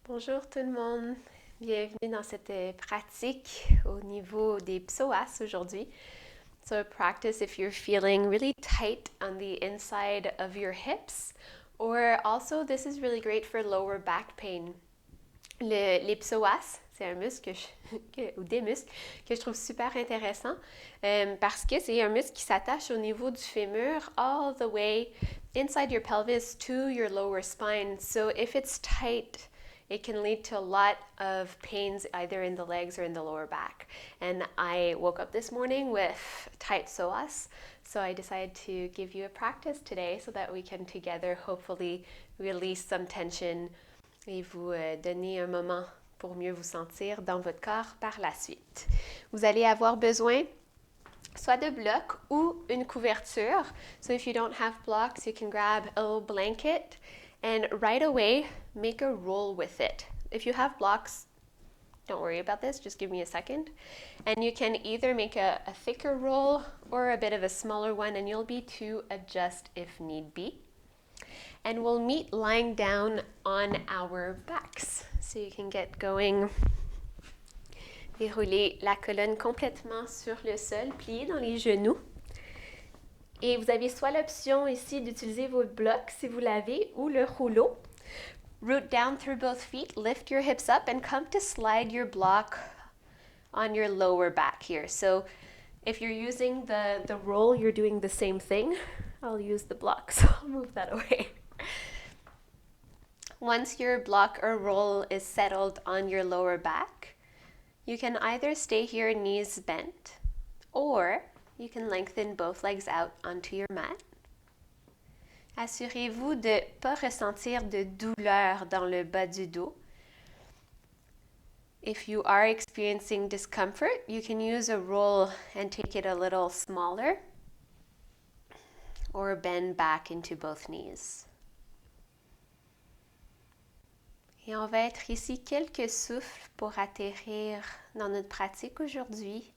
Bonjour tout le monde, bienvenue dans cette pratique au niveau des psoas aujourd'hui. So a practice if you're feeling really tight on the inside of your hips, or also this is really great for lower back pain. Les psoas, c'est un muscle ou des muscles que je trouve super intéressant parce que c'est un muscle qui s'attache au niveau du fémur all the way inside your pelvis to your lower spine. So if it's tight, it can lead to a lot of pains either in the legs or in the lower back. And I woke up this morning with tight psoas, so I decided to give you a practice today so that we can together hopefully release some tension et vous donner un moment pour mieux vous sentir dans votre corps par la suite. Vous allez avoir besoin soit de blocs ou une couverture. So if you don't have blocks, you can grab a little blanket and right away make a roll with it. If you have blocks, don't worry about this, just give me a second. And you can either make a thicker roll or a bit of a smaller one, and you'll be to adjust if need be. And we'll meet lying down on our backs. So you can get going. Déroulez la colonne complètement sur le sol, pliez dans les genoux. Et vous avez soit l'option ici d'utiliser vos blocs si vous l'avez, ou le rouleau. Root down through both feet, lift your hips up, and come to slide your block on your lower back here. So if you're using the roll, you're doing the same thing. I'll use the block, so I'll move that away. Once your block or roll is settled on your lower back, you can either stay here knees bent, or you can lengthen both legs out onto your mat. Assurez-vous de ne pas ressentir de douleur dans le bas du dos. If you are experiencing discomfort, you can use a roll and take it a little smaller, or bend back into both knees. Et on va être ici quelques souffles pour atterrir dans notre pratique aujourd'hui.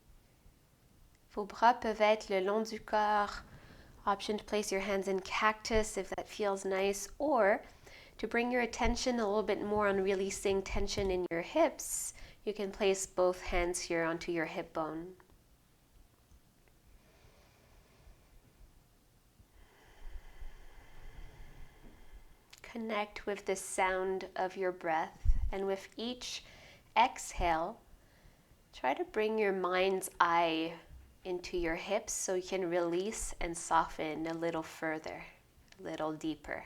Vos bras peuvent être le long du corps. Option to place your hands in cactus if that feels nice, or to bring your attention a little bit more on releasing tension in your hips, you can place both hands here onto your hip bone. Connect with the sound of your breath, and with each exhale, try to bring your mind's eye into your hips so you can release and soften a little further, a little deeper.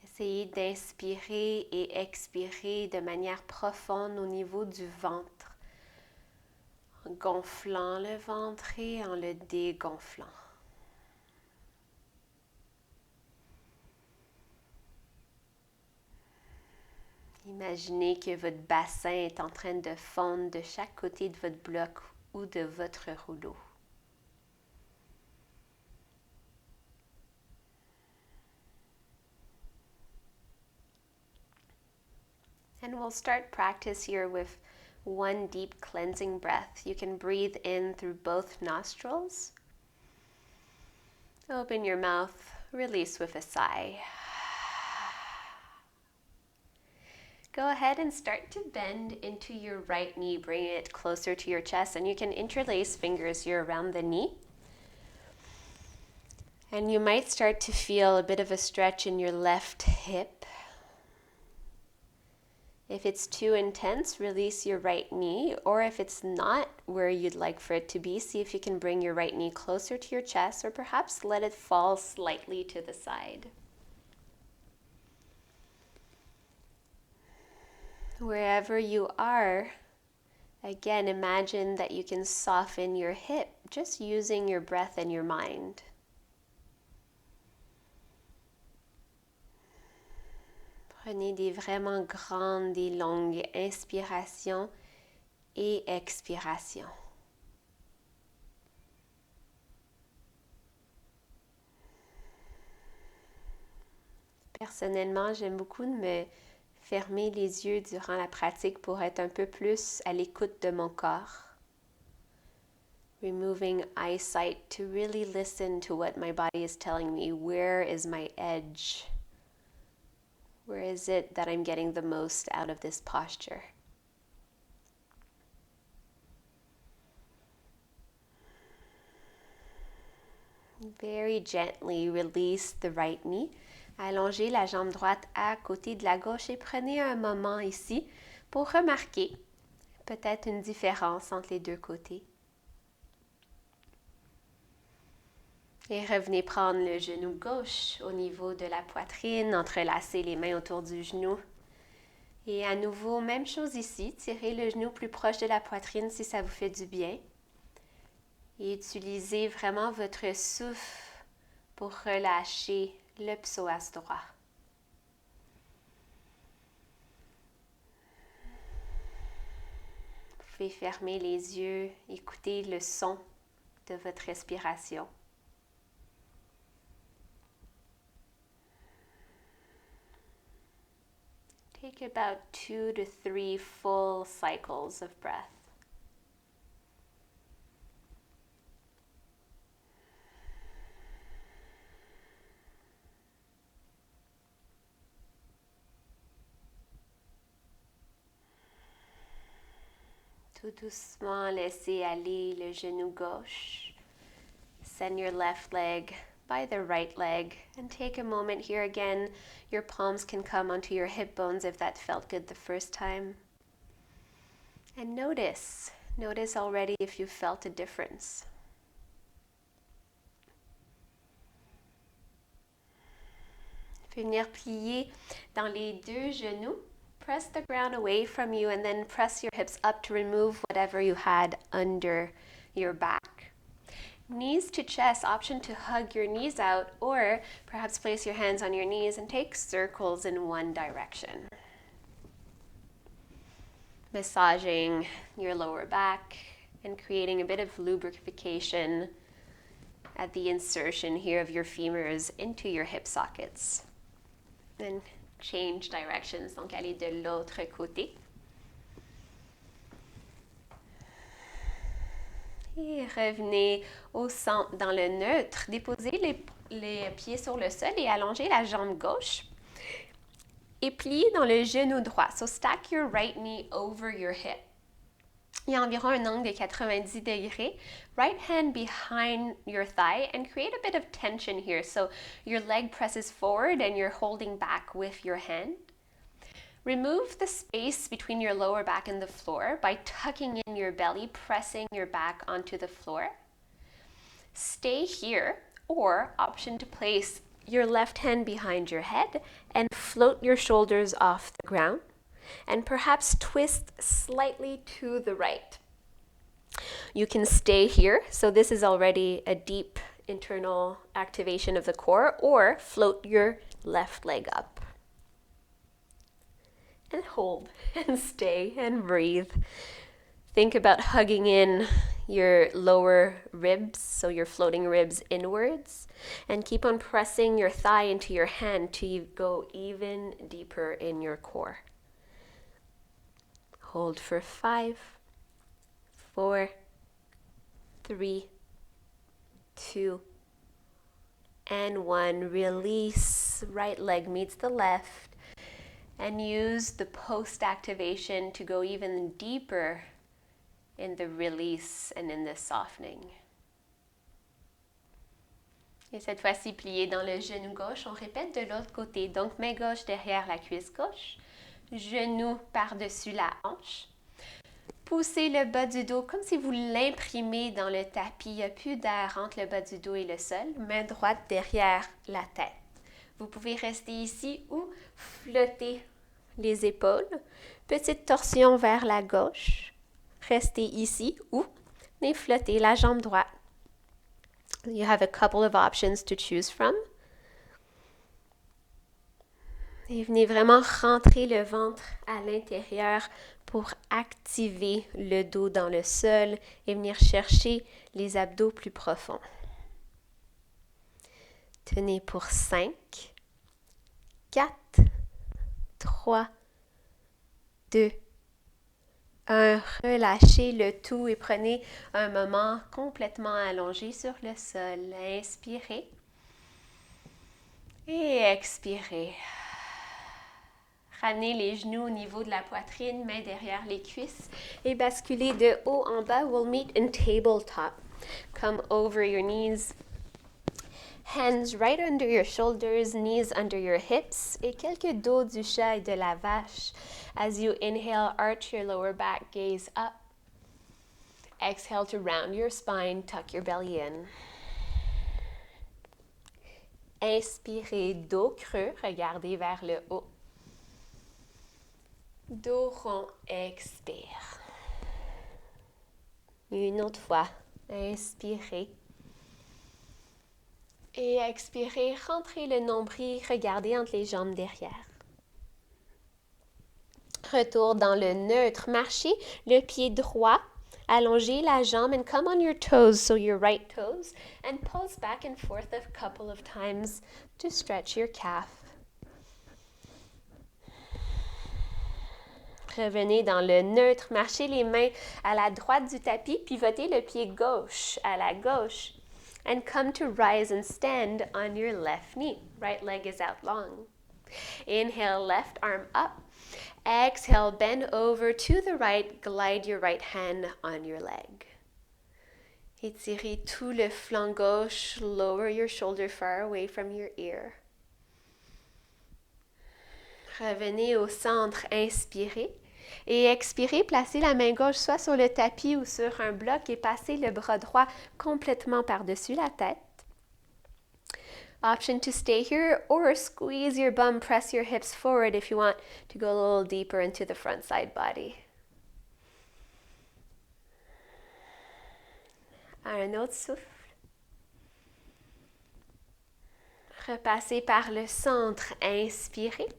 Essayez d'inspirer et expirer de manière profonde au niveau du ventre, en gonflant le ventre et en le dégonflant. Imaginez que votre bassin est en train de fondre de chaque côté de votre bloc ou de votre rouleau. And we'll start practice here with one deep cleansing breath. You can breathe in through both nostrils. Open your mouth, release with a sigh. Go ahead and start to bend into your right knee, bring it closer to your chest, and you can interlace fingers here around the knee. And you might start to feel a bit of a stretch in your left hip. If it's too intense, release your right knee, or if it's not where you'd like for it to be, see if you can bring your right knee closer to your chest, or perhaps let it fall slightly to the side. Wherever you are, again, imagine that you can soften your hip just using your breath and your mind. Prenez des vraiment grandes, des longues inspirations et expirations. Personnellement, j'aime beaucoup de me fermer les yeux durant la pratique pour être un peu plus à l'écoute de mon corps. removing eyesight to really listen to what my body is telling me. Where is my edge? Where is it that I'm getting the most out of this posture? Very gently release the right knee. Allongez la jambe droite à côté de la gauche et prenez un moment ici pour remarquer peut-être une différence entre les deux côtés. Et revenez prendre le genou gauche au niveau de la poitrine, entrelacez les mains autour du genou. Et à nouveau, même chose ici, tirez le genou plus proche de la poitrine si ça vous fait du bien. Et utilisez vraiment votre souffle pour relâcher le psoas droit. Vous pouvez fermer les yeux, écouter le son de votre respiration. Take about 2 to 3 full cycles of breath. Tout doucement, laissez aller le genou gauche. Send your left leg by the right leg and take a moment here again. Your palms can come onto your hip bones if that felt good the first time. And notice already if you felt a difference. Vous pouvez venir plier dans les deux genoux. Press the ground away from you and then press your hips up to remove whatever you had under your back. Knees to chest, option to hug your knees out or perhaps place your hands on your knees and take circles in one direction. Massaging your lower back and creating a bit of lubrication at the insertion here of your femurs into your hip sockets. And change directions, donc allez de l'autre côté. Et revenez au centre dans le neutre. Déposez les pieds sur le sol et allongez la jambe gauche. Et pliez dans le genou droit. So stack your right knee over your hip. Il y a environ un angle de 90 degrés. Right hand behind your thigh and create a bit of tension here. So your leg presses forward and you're holding back with your hand. Remove the space between your lower back and the floor by tucking in your belly, pressing your back onto the floor. Stay here, or option to place your left hand behind your head and float your shoulders off the ground. And perhaps twist slightly to the right. You can stay here, so this is already a deep internal activation of the core, or float your left leg up. And hold, and stay, and breathe. Think about hugging in your lower ribs, so your floating ribs inwards, and keep on pressing your thigh into your hand to go even deeper in your core. Hold for 5, 4, 3, 2, and 1. Release. Right leg meets the left. And use the post-activation to go even deeper in the release and in the softening. Et cette fois-ci, plié dans le genou gauche. On répète de l'autre côté. Donc, main gauche derrière la cuisse gauche. Genou par-dessus la hanche. Poussez le bas du dos comme si vous l'imprimez dans le tapis. Il n'y a plus d'air entre le bas du dos et le sol. Main droite derrière la tête. Vous pouvez rester ici ou flotter les épaules. Petite torsion vers la gauche. Restez ici ou flotter la jambe droite. You have a couple of options to choose from. Et venez vraiment rentrer le ventre à l'intérieur pour activer le dos dans le sol et venir chercher les abdos plus profonds. Tenez pour 5, 4, 3, 2, Relâchez le tout et prenez un moment complètement allongé sur le sol. Inspirez et expirez. Ramenez les genoux au niveau de la poitrine, mains derrière les cuisses et basculez de haut en bas. We'll meet in tabletop. Come over your knees. Hands right under your shoulders, knees under your hips, et quelques dos du chat et de la vache. As you inhale, arch your lower back, gaze up. Exhale to round your spine, tuck your belly in. Inspirez, dos creux, regardez vers le haut. Dos rond, expire. Une autre fois, inspirez. Et expirez, rentrez le nombril, regardez entre les jambes derrière. Retour dans le neutre, marchez le pied droit, allongez la jambe and come on your toes, so your right toes, and pulse back and forth a couple of times to stretch your calf. Revenez dans le neutre, marchez les mains à la droite du tapis, pivotez le pied gauche à la gauche. And come to rise and stand on your left knee. Right leg is out long. Inhale, left arm up. Exhale, bend over to the right. Glide your right hand on your leg. Étirez tout le flanc gauche. Lower your shoulder far away from your ear. Revenez au centre, inspirez. Et expirez, placez la main gauche soit sur le tapis ou sur un bloc et passez le bras droit complètement par-dessus la tête. Option to stay here or squeeze your bum, press your hips forward if you want to go a little deeper into the front side body. Un autre souffle. Repassez par le centre, inspirez.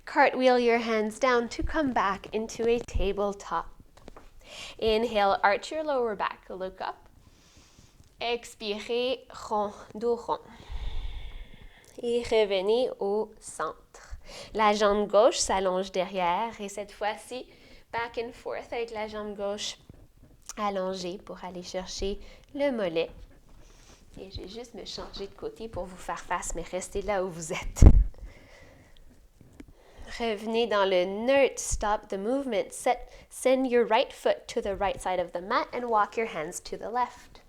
Cartwheel your hands down to come back into a tabletop. Inhale, arch your lower back, look up. Expirez, rond, dos rond. Et revenez au centre. La jambe gauche s'allonge derrière et cette fois-ci, back and forth avec la jambe gauche allongée pour aller chercher le mollet. Et je vais juste me changer de côté pour vous faire face, mais restez là où vous êtes. Revenez dans le neutre, stop the movement. Send your right foot to the right side of the mat and walk your hands to the left.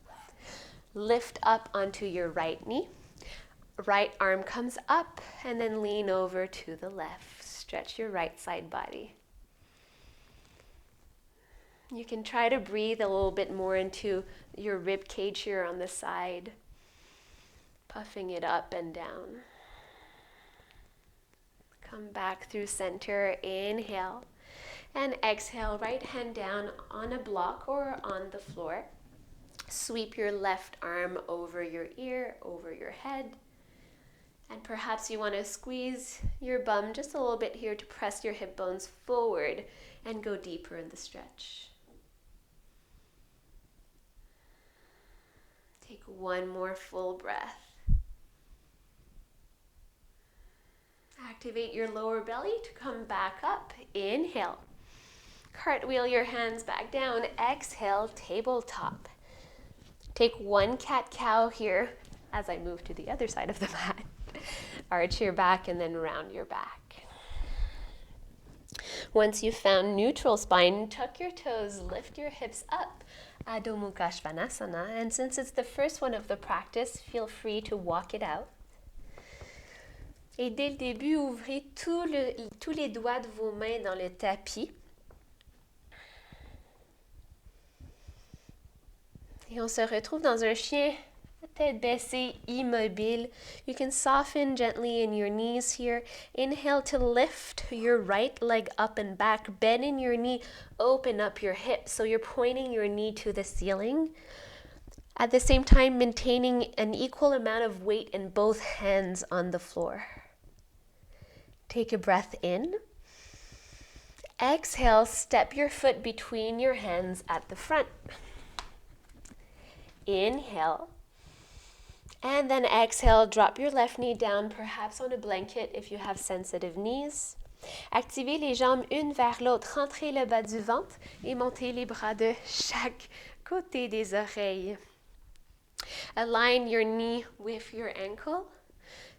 Lift up onto your right knee. Right arm comes up and then lean over to the left. Stretch your right side body. You can try to breathe a little bit more into your rib cage here on the side, puffing it up and down. Come back through center, inhale, and exhale, right hand down on a block or on the floor. Sweep your left arm over your ear, over your head. And perhaps you want to squeeze your bum just a little bit here to press your hip bones forward and go deeper in the stretch. Take one more full breath. Activate your lower belly to come back up. Inhale. Cartwheel your hands back down. Exhale, tabletop. Take one cat-cow here as I move to the other side of the mat. Arch your back and then round your back. Once you've found neutral spine, tuck your toes, lift your hips up. Adho Mukha Svanasana. And since it's the first one of the practice, feel free to walk it out. Et dès le début, ouvrez tous les doigts de vos mains dans le tapis. Et on se retrouve dans un chien, tête baissée, immobile. You can soften gently in your knees here. Inhale to lift your right leg up and back. Bend in your knee, open up your hips. So you're pointing your knee to the ceiling. At the same time, maintaining an equal amount of weight in both hands on the floor. Take a breath in. Exhale, step your foot between your hands at the front. Inhale. And then exhale, drop your left knee down, perhaps on a blanket if you have sensitive knees. Activez les jambes une vers l'autre, rentrez le bas du ventre et montez les bras de chaque côté des oreilles. Align your knee with your ankle.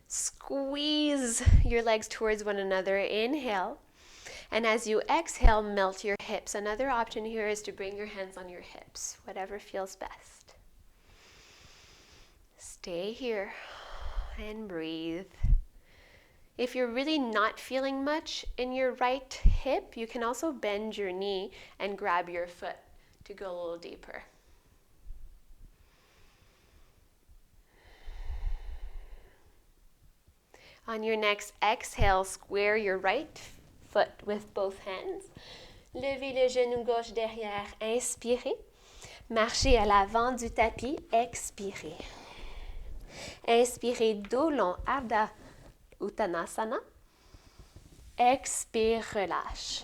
Squeeze your legs towards one another. Inhale. And as you exhale, melt your hips. Another option here is to bring your hands on your hips, whatever feels best. Stay here and breathe. If you're really not feeling much in your right hip, you can also bend your knee and grab your foot to go a little deeper. On your next exhale, square your right foot with both hands. Levez le genou gauche derrière, inspirez. Marchez à l'avant du tapis, expirez. Inspirez, dos long, Ardha Uttanasana. Expire, relâche.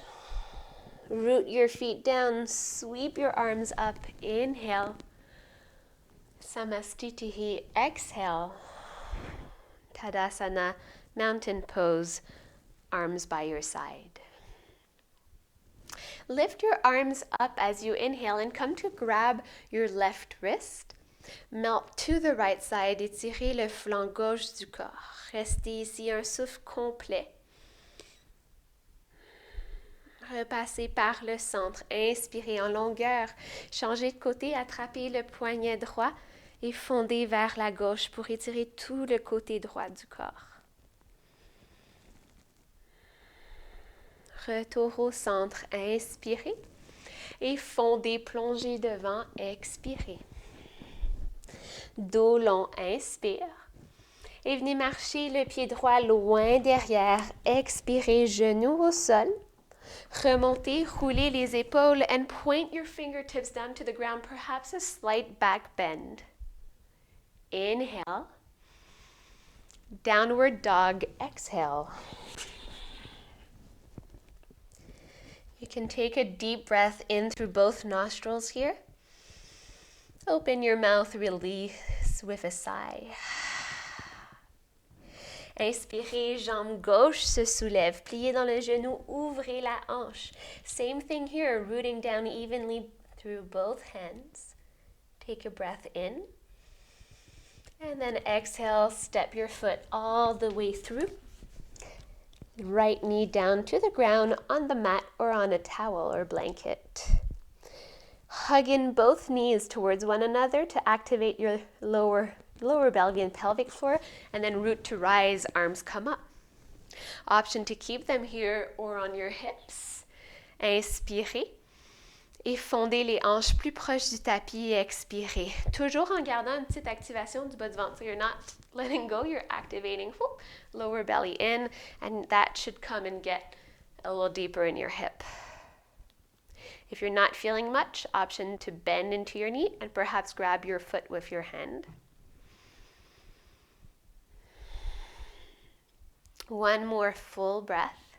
Root your feet down, sweep your arms up, inhale. Samastitihi, exhale. Tadasana, mountain pose, arms by your side. Lift your arms up as you inhale and come to grab your left wrist. Melt to the right side, étirez le flanc gauche du corps. Restez ici un souffle complet. Repassez par le centre, inspirez en longueur. Changez de côté, attrapez le poignet droit et fondez vers la gauche pour étirer tout le côté droit du corps. Retour au centre, inspirez et fondez, plongez devant, expirez. Dos long, inspire. Et venez marcher le pied droit loin derrière, expirez, genoux au sol. Remontez, roulez les épaules and point your fingertips down to the ground, perhaps a slight back bend. Inhale. Downward dog, exhale. You can take a deep breath in through both nostrils here. Open your mouth, release with a sigh. Inspirez, jambe gauche se soulève. Pliez dans le genou, ouvrez la hanche. Same thing here, rooting down evenly through both hands. Take a breath in. And then exhale, step your foot all the way through. Right knee down to the ground on the mat or on a towel or blanket. Hug in both knees towards one another to activate your lower belly and pelvic floor, and then root to rise, arms come up. Option to keep them here or on your hips. Inspirez et fondez les hanches plus proches du tapis et expirez. Toujours en gardant une petite activation du bas du ventre. So you're not letting go, you're activating lower belly in, and that should come and get a little deeper in your hip. If you're not feeling much, option to bend into your knee and perhaps grab your foot with your hand. One more full breath.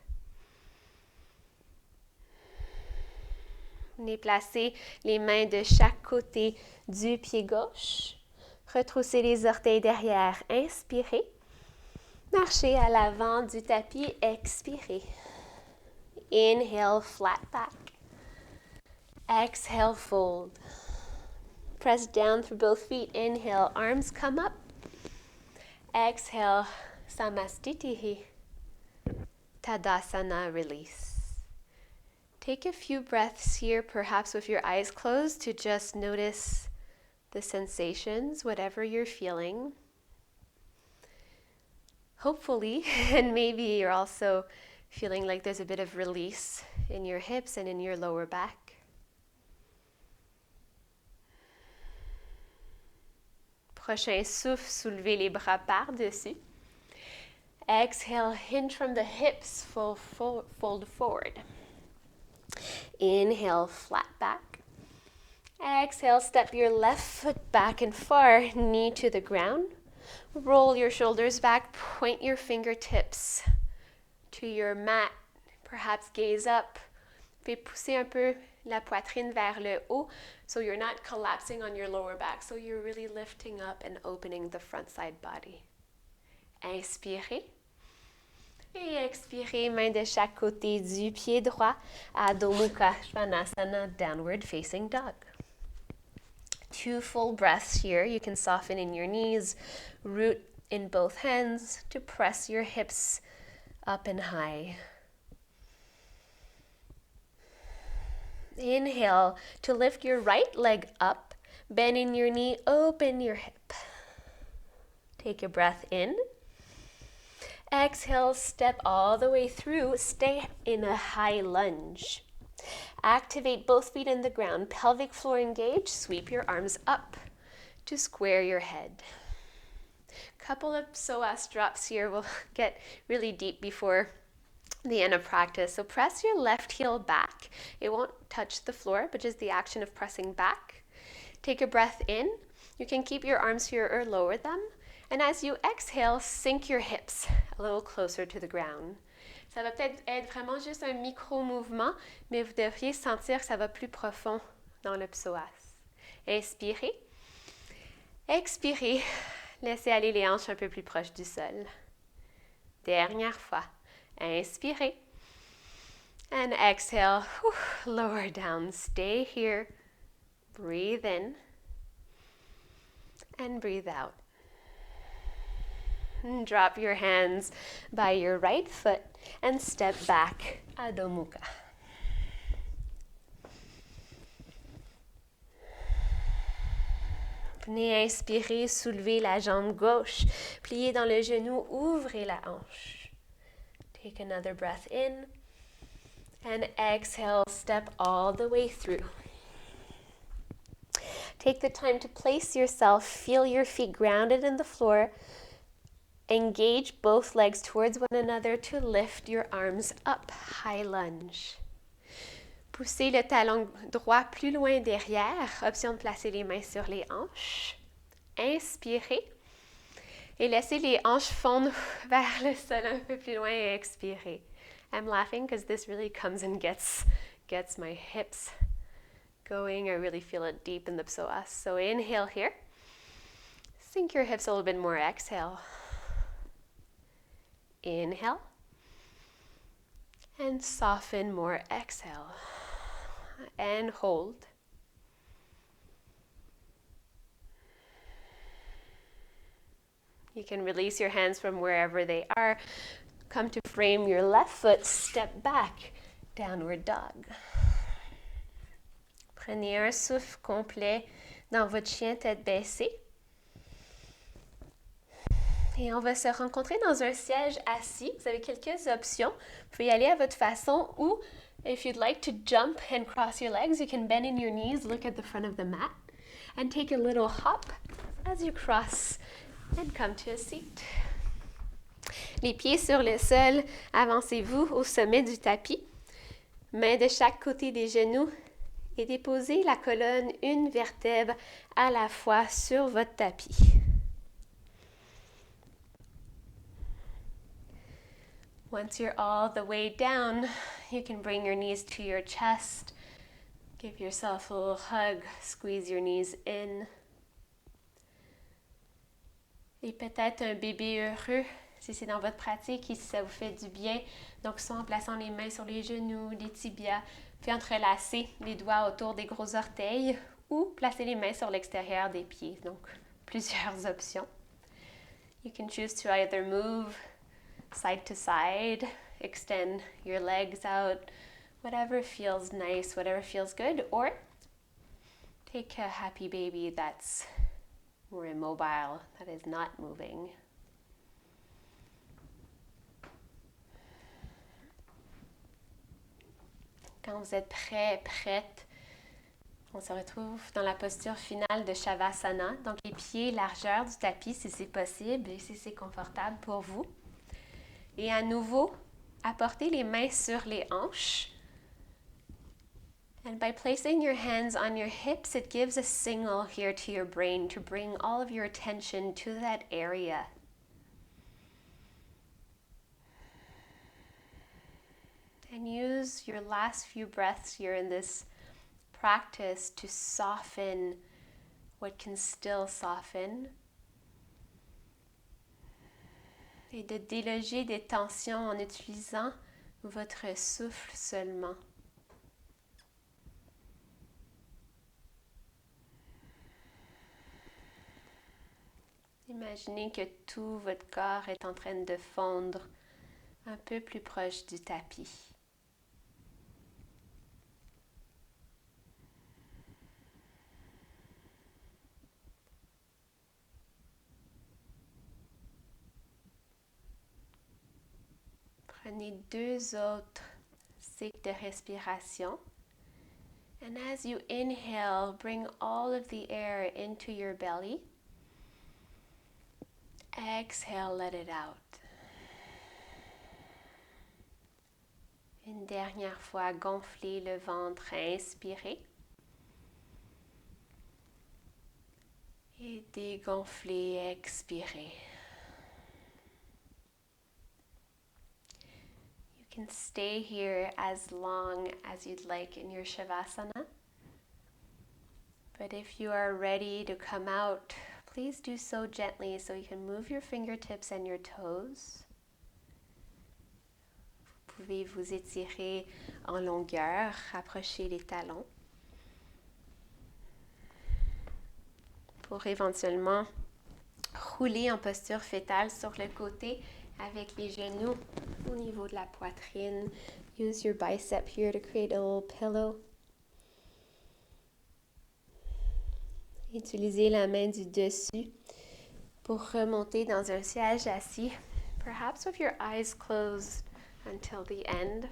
Déplacez les mains de chaque côté du pied gauche. Retroussez les orteils derrière. Inspirez. Marchez à l'avant du tapis. Expirez. Inhale, flat back. Exhale, fold. Press down through both feet. Inhale, arms come up. Exhale, samastitihi. Tadasana, release. Take a few breaths here, perhaps with your eyes closed, to just notice the sensations, whatever you're feeling. Hopefully, and maybe you're also feeling like there's a bit of release in your hips and in your lower back. Prochain souffle, soulevez les bras par-dessus. Exhale, hinge from the hips, fold forward. Inhale, flat back. Exhale, step your left foot back and far, knee to the ground. Roll your shoulders back, point your fingertips to your mat. Perhaps gaze up. Puis pousser un peu la poitrine vers le haut so you're not collapsing on your lower back. So you're really lifting up and opening the front side body. Inspirez. Et expirez, main de chaque côté du pied droit. Adho Mukha Svanasana, downward facing dog. 2 full breaths here. You can soften in your knees, root in both hands to press your hips up and high. Inhale to lift your right leg up, bend in your knee, open your hip. Take a breath in. Exhale, step all the way through. Stay in a high lunge. Activate both feet in the ground, pelvic floor engaged. Sweep your arms up to square your head. Couple of psoas drops here. We'll get really deep before the end of practice. So press your left heel back. It won't touch the floor, but just the action of pressing back. Take a breath in. You can keep your arms here or lower them. And as you exhale, sink your hips a little closer to the ground. Ça va peut-être être vraiment juste un micro-mouvement, mais vous devriez sentir que ça va plus profond dans le psoas. Inspirez. Expirez. Laissez aller les hanches un peu plus proches du sol. Dernière fois. Inspirez. And exhale. Lower down. Stay here. Breathe in. And breathe out. And drop your hands by your right foot and step back, Adho Mukha. Venez inspirer, soulevez la jambe gauche, pliez dans le genou, ouvrez la hanche. Take another breath in and exhale, step all the way through. Take the time to place yourself, feel your feet grounded in the floor. Engage both legs towards one another to lift your arms up, high lunge. Poussez le talon droit plus loin derrière, option de placer les mains sur les hanches. Inspirez et laissez les hanches fondre vers le sol un peu plus loin et expirez. I'm laughing because this really comes and gets my hips going. I really feel it deep in the psoas. So inhale here. Sink your hips a little bit more. Exhale. Inhale. And soften more. Exhale. And hold. You can release your hands from wherever they are. Come to frame your left foot. Step back. Downward dog. Prenez un souffle complet dans votre chien tête baissée. Et on va se rencontrer dans un siège assis. Vous avez quelques options. Vous pouvez y aller à votre façon ou, if you'd like to jump and cross your legs, you can bend in your knees, look at the front of the mat, and take a little hop as you cross and come to a seat. Les pieds sur le sol, avancez-vous au sommet du tapis. Mains de chaque côté des genoux et déposez la colonne une vertèbre à la fois sur votre tapis. Once you're all the way down, you can bring your knees to your chest. Give yourself a little hug, squeeze your knees in. Et peut-être un bébé heureux, si c'est dans votre pratique et si ça vous fait du bien. Donc, soit en plaçant les mains sur les genoux, les tibias, puis entrelacer les doigts autour des gros orteils ou placer les mains sur l'extérieur des pieds. Donc, plusieurs options. You can choose to either move side to side, extend your legs out, whatever feels nice, whatever feels good, or take a happy baby that's more immobile, that is not moving. Quand vous êtes prête, on se retrouve dans la posture finale de Shavasana, donc les pieds largeur du tapis si c'est possible et si c'est confortable pour vous. Et à nouveau, apportez les mains sur les hanches. And by placing your hands on your hips, it gives a signal here to your brain to bring all of your attention to that area. And use your last few breaths here in this practice to soften what can still soften. et de déloger des tensions en utilisant votre souffle seulement. Imaginez que tout votre corps est en train de fondre un peu plus proche du tapis. Prenez 2 autres cycles de respiration. And as you inhale, bring all of the air into your belly. Exhale, let it out. Une dernière fois, gonflez le ventre, inspirez. Et dégonflez, expirez. You can stay here as long as you'd like in your Shavasana. But if you are ready to come out, please do so gently so you can move your fingertips and your toes. Vous pouvez vous étirer en longueur, rapprocher les talons pour éventuellement rouler en posture fétale sur le côté avec les genoux au niveau de la poitrine. Use your bicep here to create a little pillow. Utilisez la main du dessus pour remonter dans un siège assis, perhaps with your eyes closed until the end.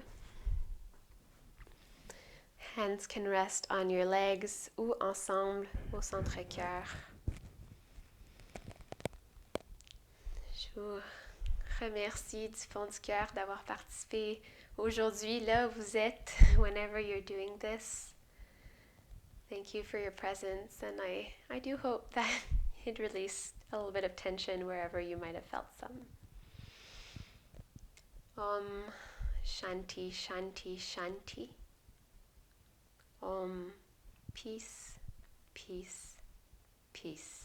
Hands can rest on your legs ou ensemble au centre-cœur. Je vous remercie du fond du cœur d'avoir participé aujourd'hui, là où vous êtes, whenever you're doing this. Thank you for your presence, and I do hope that it released a little bit of tension wherever you might have felt some. Om Shanti Shanti Shanti. Om Peace, Peace, Peace.